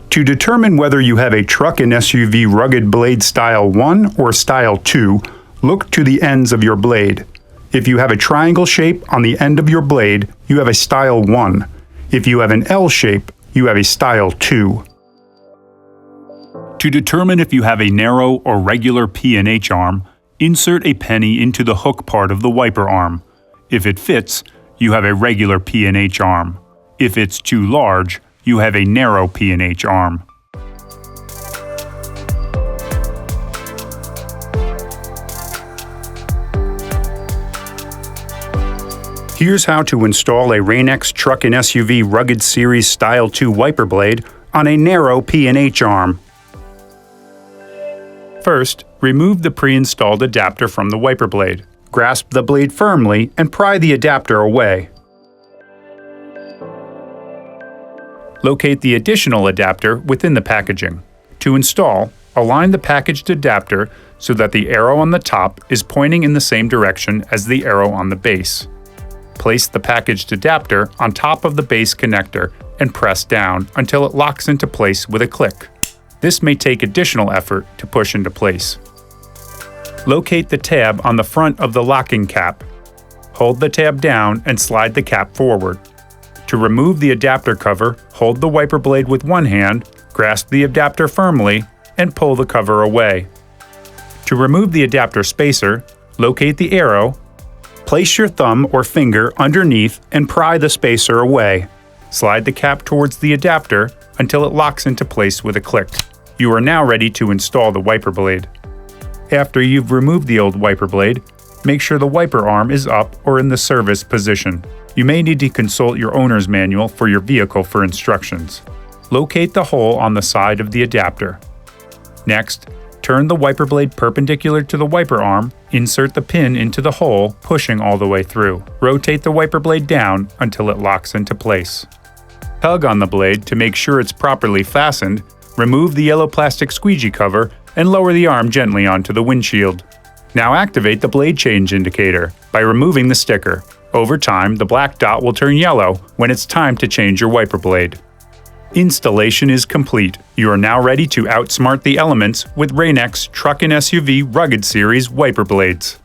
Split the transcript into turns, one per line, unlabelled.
To determine whether you have a truck and SUV rugged blade style 1 or style 2, look to the ends of your blade. If you have a triangle shape on the end of your blade, you have a style 1. If you have an L shape, you have a style 2. To determine if you have a narrow or regular P&H arm, insert a penny into the hook part of the wiper arm. If it fits, you have a regular P&H arm. If it's too large, you have a narrow P&H arm. Here's how to install a Rain-X Truck and SUV Rugged Series Style 2 wiper blade on a narrow P&H arm. First, remove the pre-installed adapter from the wiper blade. Grasp the blade firmly and pry the adapter away. Locate the additional adapter within the packaging. To install, align the packaged adapter so that the arrow on the top is pointing in the same direction as the arrow on the base. Place the packaged adapter on top of the base connector and press down until it locks into place with a click. This may take additional effort to push into place. Locate the tab on the front of the locking cap. Hold the tab down and slide the cap forward. To remove the adapter cover, hold the wiper blade with one hand, grasp the adapter firmly, and pull the cover away. To remove the adapter spacer, locate the arrow, place your thumb or finger underneath and pry the spacer away. Slide the cap towards the adapter until it locks into place with a click. You are now ready to install the wiper blade. After you've removed the old wiper blade, make sure the wiper arm is up or in the service position. You may need to consult your owner's manual for your vehicle for instructions. Locate the hole on the side of the adapter. Next, turn the wiper blade perpendicular to the wiper arm, insert the pin into the hole, pushing all the way through. Rotate the wiper blade down until it locks into place. Tug on the blade to make sure it's properly fastened, remove the yellow plastic squeegee cover, and lower the arm gently onto the windshield. Now activate the blade change indicator by removing the sticker. Over time, the black dot will turn yellow when it's time to change your wiper blade. Installation is complete. You are now ready to outsmart the elements with Rain-X Truck and SUV Rugged Series wiper blades.